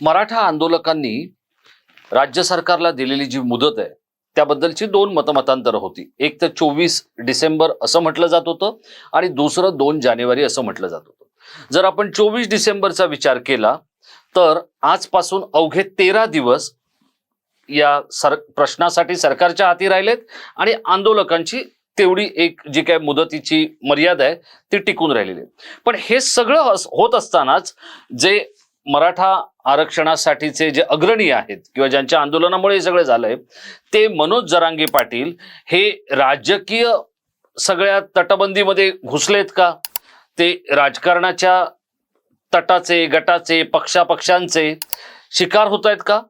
मराठा आंदोलकांनी राज्य सरकारला दिलेली जी मुदत आहे त्याबद्दलची दोन मतमतांतर होती. एक तर 24 डिसेंबर असं म्हटलं जात होतं आणि दुसरं 2 जानेवारी असं म्हटलं जात होतं. जर आपण 24 डिसेंबरचा विचार केला तर आजपासून अवघे 13 दिवस या प्रश्नासाठी सरकारच्या हाती राहिलेत आणि आंदोलकांची तेवढी एक जी काय मुदतीची मर्यादा आहे ती टिकून राहिलेली आहे. पण हे सगळं होत असतानाच जे मराठा आरक्षणासाठीचे जे अग्रणी आहेत किंवा ज्यांच्या आंदोलनामुळे हे सगळं झालंय ते मनोज जरांगे पाटील हे राजकीय सगळ्या तटबंदीमध्ये घुसलेत का? ते राजकारणाच्या तटाचे गटाचे पक्षांचे शिकार होत आहेत का?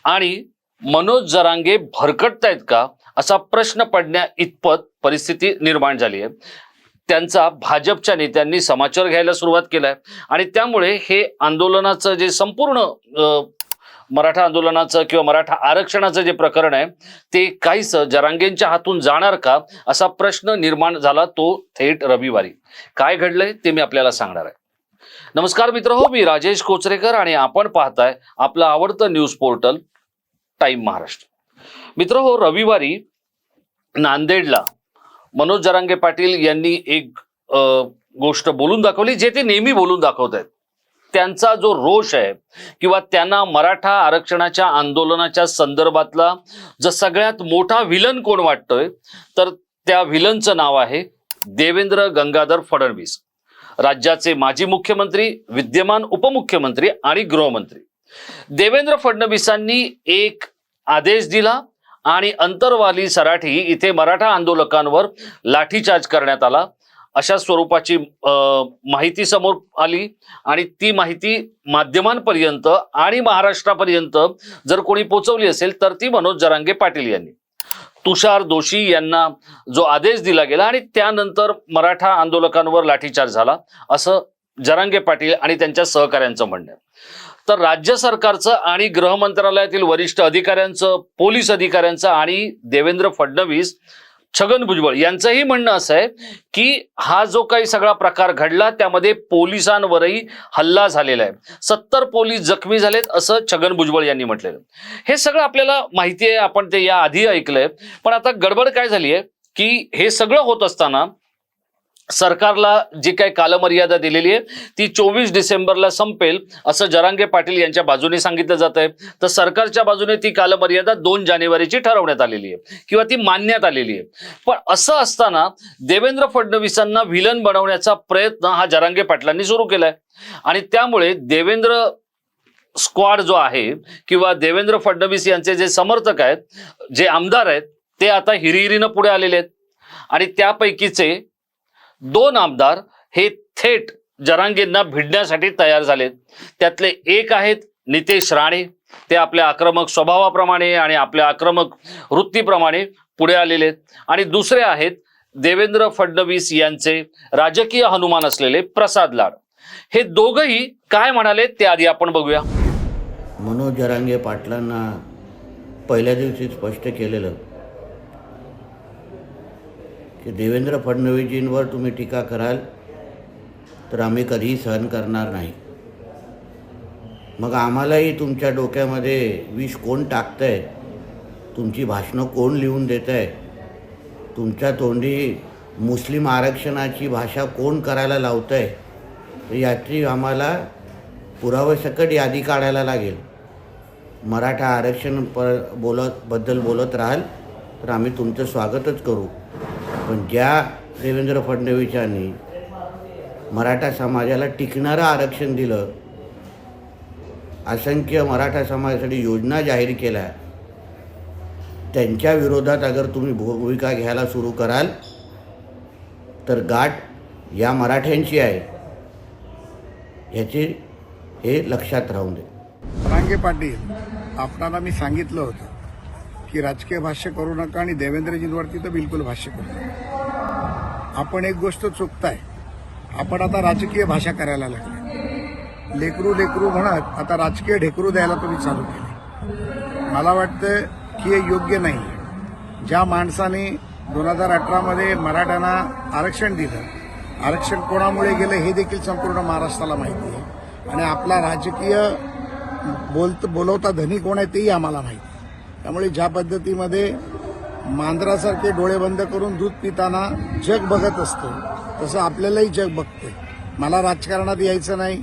आणि मनोज जरांगे भरकटतायत का असा प्रश्न पडण्या इतपत परिस्थिती निर्माण झाली आहे. त्यांचा भाजपच्या नेत्यांनी समाचार घ्यायला सुरुवात केलाय आणि त्यामुळे हे आंदोलनाचं जे संपूर्ण मराठा आंदोलनाचं किंवा मराठा आरक्षणाचं जे प्रकरण आहे ते काहीच जरांगेंच्या हातून जाणार का असा प्रश्न निर्माण झाला. तो थेट रविवारी काय घडलंय ते मी आपल्याला सांगणार आहे. नमस्कार मित्रहो, मी राजेश कोचरेकर आणि आपण पाहताय आपलं आवडतं न्यूज पोर्टल टाइम महाराष्ट्र. मित्रहो, रविवारी नांदेडला मनोज जरांगे पाटील यांनी एक गोष्ट बोलून दाखवली जे ते नेहमी बोलून दाखवत आहेत. त्यांचा जो रोष आहे किंवा त्यांना मराठा आरक्षणाच्या आंदोलनाच्या संदर्भातला जो सगळ्यात मोठा विलन कोण वाटतोय तर त्या विलनचं नाव आहे देवेंद्र गंगाधर फडणवीस, राज्याचे माजी मुख्यमंत्री, विद्यमान उपमुख्यमंत्री आणि गृहमंत्री. देवेंद्र फडणवीसांनी एक आदेश दिला आणि अंतरवाली सराठी इथे मराठा आंदोलकांवर लाठीचार्ज करण्यात आला अशा स्वरूपाची माहिती समोर आली आणि ती माहिती माध्यमांपर्यंत आणि महाराष्ट्रापर्यंत जर कोणी पोहोचवली असेल तर ती मनोज जरांगे पाटील यांनी. तुषार दोशी यांना जो आदेश दिला गेला आणि त्यानंतर मराठा आंदोलकांवर लाठीचार्ज झाला असं जरांगे पाटील आणि त्यांच्या सहकाऱ्यांचं म्हणणं आहे. तर राज्य सरकारचं आणि गृह मंत्रालयातील वरिष्ठ अधिकाऱ्यांचं, पोलीस अधिकाऱ्यांचं आणि देवेंद्र फडणवीस, छगन भुजबळ यांचंही म्हणणं असं आहे की हा जो काही सगळा प्रकार घडला त्यामध्ये पोलिसांवरही हल्ला झालेला आहे, 70 पोलीस जखमी झालेत असं छगन भुजबळ यांनी म्हटलेलं. हे सगळं आपल्याला माहिती आहे, आपण ते या आधी ऐकलंय. पण आता गडबड काय झाली आहे की हे सगळं होत असताना सरकारला जी काही कालमर्यादा दिलेली आहे ती 24 डिसेंबरला संपेल असं जरांगे पाटील यांच्या बाजूने सांगितलं जात आहे. तर सरकारच्या बाजूने ती कालमर्यादा 2 जानेवारीची ठरवण्यात आलेली आहे किंवा ती मानण्यात आलेली आहे. पण असं असताना देवेंद्र फडणवीसांना व्हिलन बनवण्याचा प्रयत्न हा जरांगे पाटलांनी सुरू केलाय आणि त्यामुळे देवेंद्र स्क्वॉड जो आहे किंवा देवेंद्र फडणवीस यांचे जे समर्थक आहेत, जे आमदार आहेत, ते आता हिरिहिरीनं पुढे आलेले आहेत आणि त्यापैकीचे 2 आमदार हे थेट जरांगेंना भिडण्यासाठी तयार झालेत. त्यातले एक आहेत नितेश राणे, ते आपल्या आक्रमक स्वभावाप्रमाणे आणि आपल्या आक्रमक वृत्तीप्रमाणे पुढे आलेले आहेत. आणि दुसरे आहेत देवेंद्र फडणवीस यांचे राजकीय हनुमान असलेले प्रसाद लाड. हे दोघंही काय म्हणाले ते आधी आपण बघूया. मनोज जरांगे पाटलांना पहिल्या दिवशी स्पष्ट केलेलं की देवेंद्र फडणवीसजींवर तुम्ही टीका कराल तर आम्ही कधीही सहन करणार नाही. मग आम्हालाही तुमच्या डोक्यामध्ये विष कोण टाकतं आहे, तुमची भाषणं कोण लिहून देतं आहे, तुमच्या तोंडी मुस्लिम आरक्षणाची भाषा कोण करायला लावतं आहे, तर याची आम्हाला पुराव्यासकट यादी काढायला लागेल. मराठा आरक्षण बद्दल बोलत राहाल तर आम्ही तुमचं स्वागतच करू. पण ज्या देवेंद्र फडणवीस यांनी मराठा समाजाला टिकणारं आरक्षण दिलं, असंख्य मराठा समाजासाठी योजना जाहीर केल्या, त्यांच्या विरोधात अगर तुम्ही भूमिका घ्यायला सुरू कराल तर गाठ या मराठ्यांची आहे, ह्याची हे लक्षात राहून दे. जरांगे पाटील, आपणाला मी सांगितलं होतं की राजकीय भाष्य करू नका आणि देवेंद्रजींवरती तर बिलकुल भाष्य करू नका. आपण एक गोष्ट चुकताय, आपण आता राजकीय भाषा करायला लागले. लेकरू लेकरू म्हणत आता राजकीय ढेकरू द्यायला तुम्ही चालू केले. मला वाटतं की हे योग्य नाही. ज्या माणसाने 2018मध्ये मराठ्यांना आरक्षण दिलं, आरक्षण कोणामुळे गेलं हे देखील संपूर्ण महाराष्ट्राला माहिती आहे आणि आपला राजकीय बोलवता धनी कोण आहे तेही आम्हाला माहिती आहे. त्यामुळे ज्या पद्धतीमध्ये मांजरासारखे डोळे बंद करून दूध पिताना जग बघत असतो तसं आपल्यालाही जग बघतंय. मला राजकारणात यायचं नाही,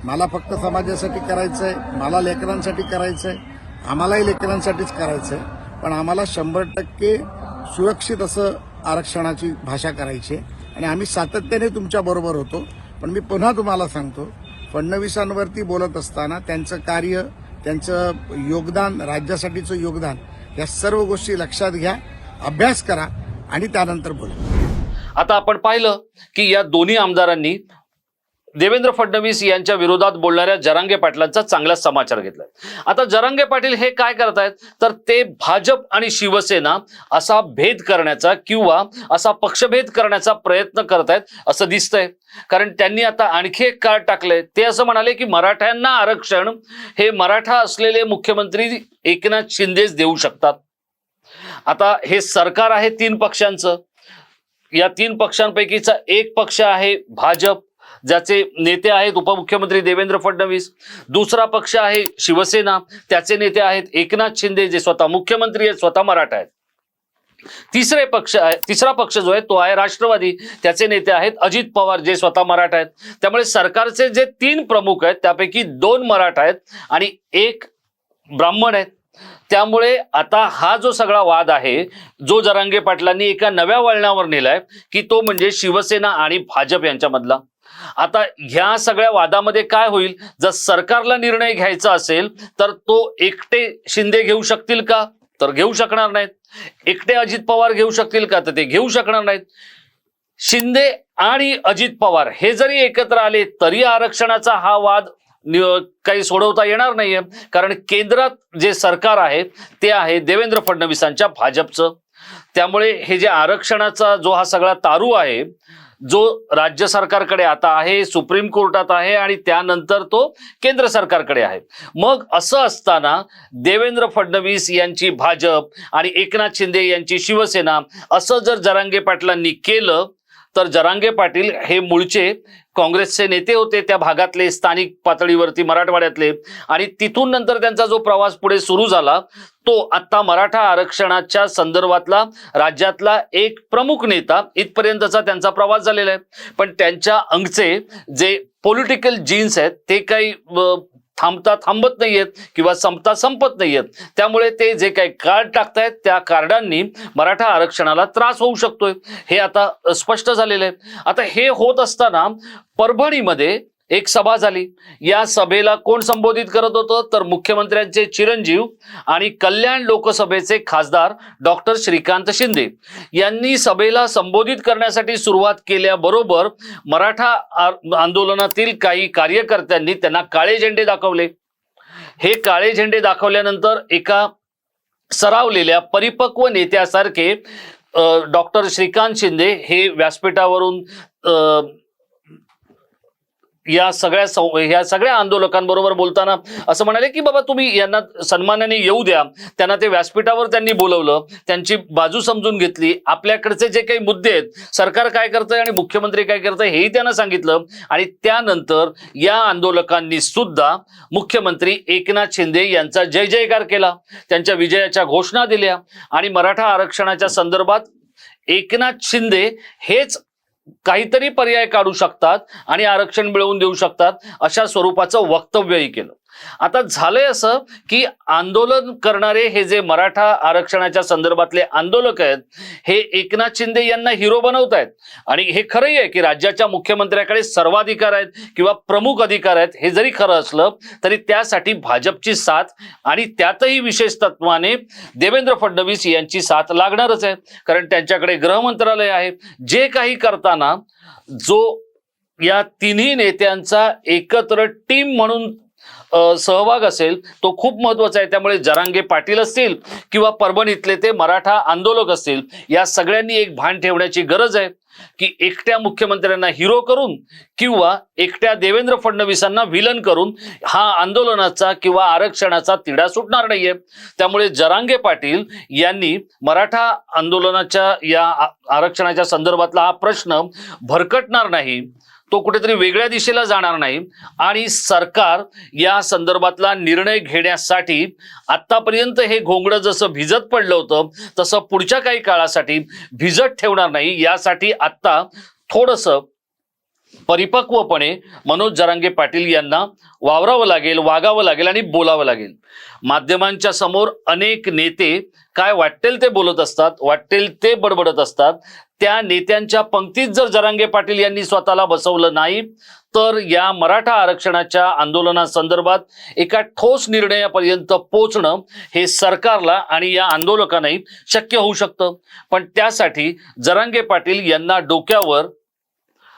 मला फक्त समाजासाठी करायचं आहे, मला लेकरांसाठी करायचं आहे, आम्हालाही लेकरांसाठीच करायचं आहे. पण आम्हाला 100% सुरक्षित असं आरक्षणाची भाषा करायची आहे आणि आम्ही सातत्याने तुमच्याबरोबर होतो. पण मी पुन्हा तुम्हाला सांगतो, फडणवीसांवरती बोलत असताना त्यांचं कार्य, त्यांचं योगदान, राज्यासाठीचं योगदान, या सर्व गोष्टी लक्षात घ्या, अभ्यास करा आणि त्यानंतर बोला. आता आपण पाहिलं की या दोन्ही आमदारांनी देवेंद्र फडणवीस यांच्या विरोधात बोलणाऱ्या जरांगे पाटलांचा चांगला समाचार घेतलाय. आता जरांगे पाटील हे काय करतायत तर ते भाजप आणि शिवसेना असा भेद करण्याचा किंवा असा पक्षभेद करण्याचा प्रयत्न करतायत असं दिसतंय. कारण त्यांनी आता आणखी एक कार्ड टाकलंय. ते असं म्हणाले की मराठ्यांना आरक्षण हे मराठा असलेले मुख्यमंत्री एकनाथ शिंदेच देऊ शकतात. आता हे सरकार आहे 3 पक्षांचं. या 3 पक्षांपैकीचा एक पक्ष आहे भाजप, ज्याचे नेते आहेत उपमुख्यमंत्री देवेंद्र फडणवीस. दुसरा पक्ष आहे शिवसेना, त्याचे नेते आहेत एकनाथ शिंदे जे स्वतः मुख्यमंत्री आहेत, स्वतः मराठा आहेत. तिसरा पक्ष जो आहे तो आहे राष्ट्रवादी, त्याचे नेते आहेत अजित पवार जे स्वतः मराठा आहेत. त्यामुळे सरकारचे जे 3 प्रमुख आहेत त्यापैकी 2 मराठा आहेत आणि 1 ब्राह्मण आहेत. त्यामुळे आता हा जो सगळा वाद आहे जो जरांगे पाटलांनी एका नव्या वळणावर नेलाय की तो म्हणजे शिवसेना आणि भाजप यांच्यामधला. आता ह्या सगळ्या वादामध्ये काय होईल, जर सरकारला निर्णय घ्यायचा असेल तर तो एकटे शिंदे घेऊ शकतील का, तर घेऊ शकणार नाहीत. एकटे अजित पवार घेऊ शकतील का, तर ते घेऊ शकणार नाहीत. शिंदे आणि अजित पवार हे जरी एकत्र आले तरी आरक्षणाचा हा वाद काही सोडवता येणार नाहीये. कारण केंद्रात जे सरकार आहे ते आहे देवेंद्र फडणवीसांच्या भाजपचं. त्यामुळे हे जे आरक्षणाचा जो हा सगळा तारू आहे जो राज्य सरकारकडे आता आहे, सुप्रीम कोर्टात आहे आणि त्यानंतर तो केंद्र सरकारकडे आहे. मग असं असताना देवेंद्र फडणवीस यांची भाजप आणि एकनाथ शिंदे यांची शिवसेना असं जर जरांगे पाटलांनी केलं तर जरांगे पाटील हे मूळचे काँग्रेसचे नेते होते त्या भागातले, स्थानिक पातळीवरती मराठवाड्यातले, आणि तिथून नंतर त्यांचा जो प्रवास पुढे सुरू झाला तो आता मराठा आरक्षणाच्या संदर्भातला राज्यातला एक प्रमुख नेता इथपर्यंतचा त्यांचा प्रवास झालेला आहे. पण त्यांच्या अंगचे जे पॉलिटिकल जीन्स आहेत ते काही थांबत नाहीयेत किंवा संपत नाहीयेत. त्यामुळे ते जे काही कार्ड टाकतायत त्या कार्डांनी मराठा आरक्षणाला त्रास होऊ शकतोय हे आता स्पष्ट झालेलं आहे. आता हे होत असताना परभणीमध्ये एक सभा झाली. या सभेला कोण संबोधित करत होतं तर मुख्यमंत्र्यांचे चिरंजीव आणि कल्याण लोकसभेचे खासदार डॉक्टर श्रीकांत शिंदे यांनी सभेला संबोधित करण्यासाठी सुरुवात केल्याबरोबर मराठा आंदोलनातील काही कार्यकर्त्यांनी त्यांना काळे झेंडे दाखवले. हे काळे झेंडे दाखवल्यानंतर एका सरावलेल्या परिपक्व नेत्यासारखे डॉक्टर श्रीकांत शिंदे हे व्यासपीठावरून या सगळ्या आंदोलकांबरोबर बोलताना असं म्हणाले की बाबा तुम्ही यांना सन्मानाने येऊ द्या. त्यांना ते व्यासपीठावर त्यांनी बोलवलं, त्यांची बाजू समजून घेतली, आपल्याकडचे जे काही मुद्दे आहेत सरकार काय करतंय आणि मुख्यमंत्री काय करतंय हेही त्यांना सांगितलं. आणि त्यानंतर या आंदोलकांनी सुद्धा मुख्यमंत्री एकनाथ शिंदे यांचा जय जयकार केला, त्यांच्या विजयाच्या घोषणा दिल्या आणि मराठा आरक्षणाच्या संदर्भात एकनाथ शिंदे हेच काहीतरी पर्याय काढू शकतात आणि आरक्षण मिळवून देऊ शकतात अशा स्वरूपाचं वक्तव्यही केलं. आता झालंय असं की आंदोलन करणारे हे जे मराठा आरक्षणाच्या संदर्भातले आंदोलक आहेत हे एकनाथ शिंदे यांना हिरो बनवत आहेत. आणि हे खरंही आहे की राज्याच्या मुख्यमंत्र्याकडे सर्वाधिकार आहेत किंवा प्रमुख अधिकार आहेत. हे जरी खरं असलं तरी त्यासाठी भाजपची साथ आणि त्यातही विशेष तत्वाने देवेंद्र फडणवीस यांची साथ लागणारच आहे. कारण त्यांच्याकडे गृह मंत्रालय आहे. जे काही करताना जो या तिन्ही नेत्यांचा एकत्र टीम म्हणून सहभाग असेल तो खूप महत्वाचा आहे. त्यामुळे जरांगे पाटील असतील किंवा परभणीतले ते मराठा आंदोलक असतील या सगळ्यांनी एक भान ठेवण्याची गरज आहे की एकट्या मुख्यमंत्र्यांना हिरो करून किंवा एकट्या देवेंद्र फडणवीसांना विलन करून हा आंदोलनाचा किंवा आरक्षणाचा तिढा सुटणार नाहीये. त्यामुळे जरांगे पाटील यांनी मराठा आंदोलनाच्या या आरक्षणाच्या संदर्भातला हा प्रश्न भरकटणार नाही, तो कुठेतरी वेगळ्या दिशेला जाणार नाही आणि सरकार या संदर्भातला निर्णय घेण्यासाठी आतापर्यंत हे घोंगडं जसं भिजत पडलं होतं तसं पुढच्या काही काळासाठी भिजत ठेवणार नाही, यासाठी आत्ता थोडंसं परिपक्वपणे मनोज जरांगे पाटील यांना वावरावं लागेल, वागावं लागेल आणि बोलावं लागेल. माध्यमांच्या समोर अनेक नेते काय वाटेल ते बोलत असतात, वाटेल ते बडबडत असतात. त्या नेत्यांच्या पंक्तीत जर जरांगे पाटील यांनी स्वतःला बसवलं नाही तर या मराठा आरक्षणाच्या आंदोलनासंदर्भात एका ठोस निर्णयापर्यंत पोहोचणं हे सरकारला आणि या आंदोलकांनाही शक्य होऊ शकतं. पण त्यासाठी जरांगे पाटील यांना डोक्यावर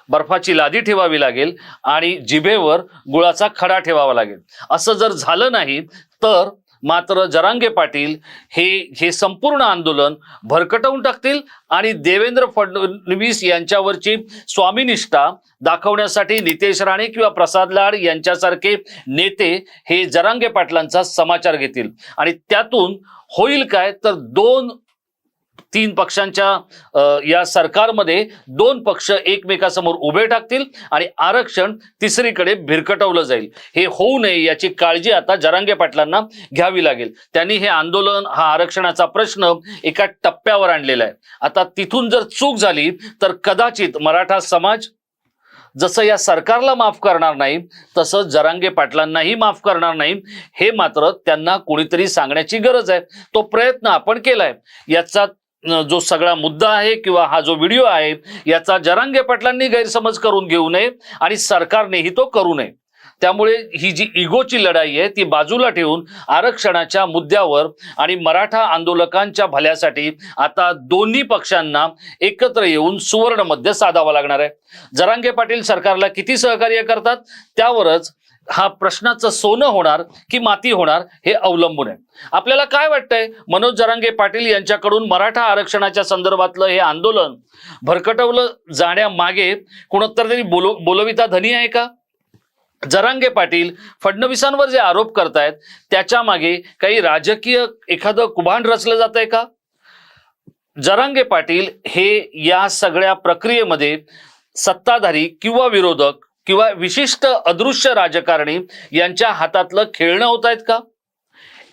बर्फाची लादी ठेवावी लागेल आणि जिभेवर गुळाचा खडा ठेवावा लागेल. असं जर झालं नाही तर मात्र जरांगे पाटील हे संपूर्ण आंदोलन भरकटवून टाकतील आणि देवेंद्र फडणवीस यांच्यावरची स्वामीनिष्ठा दाखवण्यासाठी नितेश राणे किंवा प्रसाद लाड यांच्यासारखे नेते हे जरांगे पाटलांचा समाचार घेतील. आणि त्यातून होईल काय तर 2-3 पक्षांच्या या सरकारमध्ये 2 पक्ष एकमेकासमोर उभे टाकतील आणि आरक्षण तिसरीकडे भिरकटवलं जाईल. हे होऊ नये याची काळजी आता जरांगे पाटलांना घ्यावी लागेल. त्यांनी हे आंदोलन, हा आरक्षणाचा प्रश्न एका टप्प्यावर आणलेला आहे. आता तिथून जर चूक झाली तर कदाचित मराठा समाज जसं या सरकारला माफ करणार नाही तसं जरांगे पाटलांनाही माफ करणार नाही. हे मात्र त्यांना कोणीतरी सांगण्याची गरज आहे. तो प्रयत्न आपण केलाय. याचा जो सगळा मुद्दा आहे किंवा हा जो व्हिडिओ आहे याचा जरांगे पाटलांनी गैरसमज करून घेऊ नये आणि सरकारनेही तो करू नये. त्यामुळे ही जी इगोची लढाई आहे ती बाजूला ठेवून आरक्षणाच्या मुद्द्यावर आणि मराठा आंदोलकांच्या भल्यासाठी आता दोन्ही पक्षांना एकत्र येऊन सुवर्ण मध्य साधावा लागणार आहे. जरांगे पाटील सरकारला किती सहकार्य करतात त्यावरच हा प्रश्नाचं सोनं होणार की माती होणार हे अवलंबून आहे. आपल्याला काय वाटतंय, मनोज जरांगे पाटील यांच्याकडून मराठा आरक्षणाच्या संदर्भातलं हे आंदोलन भरकटवलं जाण्यामागे कोणतरी तरी बोलविता धनी आहे का? जरांगे पाटील फडणवीसांवर जे आरोप करतायत त्याच्या मागे काही राजकीय एखादं कुभांड रचलं जात आहे का? जरांगे पाटील हे या सगळ्या प्रक्रियेमध्ये सत्ताधारी किंवा विरोधक किंवा विशिष्ट अदृश्य राजकारणी यांच्या हातातलं खेळणं होत आहेत का?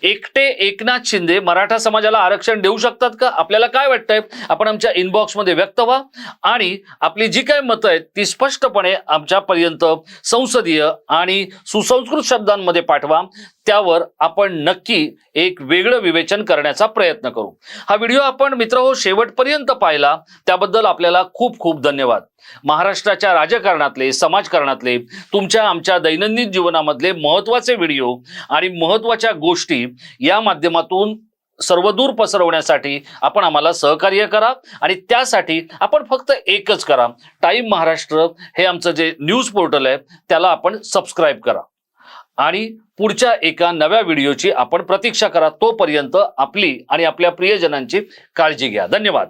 एकटे एकनाथ शिंदे मराठा समाजाला आरक्षण देऊ शकतात का? आपल्याला काय वाटतंय आपण आमच्या इनबॉक्समध्ये व्यक्त व्हा आणि आपली जी काही मतं आहेत ती स्पष्टपणे आमच्यापर्यंत संसदीय आणि सुसंस्कृत शब्दांमध्ये पाठवा. त्यावर आपण नक्की एक वेगळं विवेचन करण्याचा प्रयत्न करू. हा व्हिडिओ आपण मित्रहो शेवटपर्यंत पाहिला त्याबद्दल आपल्याला खूप खूप धन्यवाद. महाराष्ट्राच्या राजकारणातले, समाजकारणातले, तुमच्या आमच्या दैनंदिन जीवनामधले महत्त्वाचे व्हिडिओ आणि महत्त्वाच्या गोष्टी या माध्यमातून सर्वदूर पसरवण्यासाठी आपण आम्हाला सहकार्य करा आणि त्यासाठी आपण फक्त एकच करा, टाइम महाराष्ट्र हे आमचं जे न्यूज पोर्टल आहे त्याला आपण सबस्क्राईब करा आणि पुढच्या एका नव्या व्हिडिओची आपण प्रतीक्षा करा. तोपर्यंत आपली आणि आपल्या प्रियजनांची काळजी घ्या. धन्यवाद.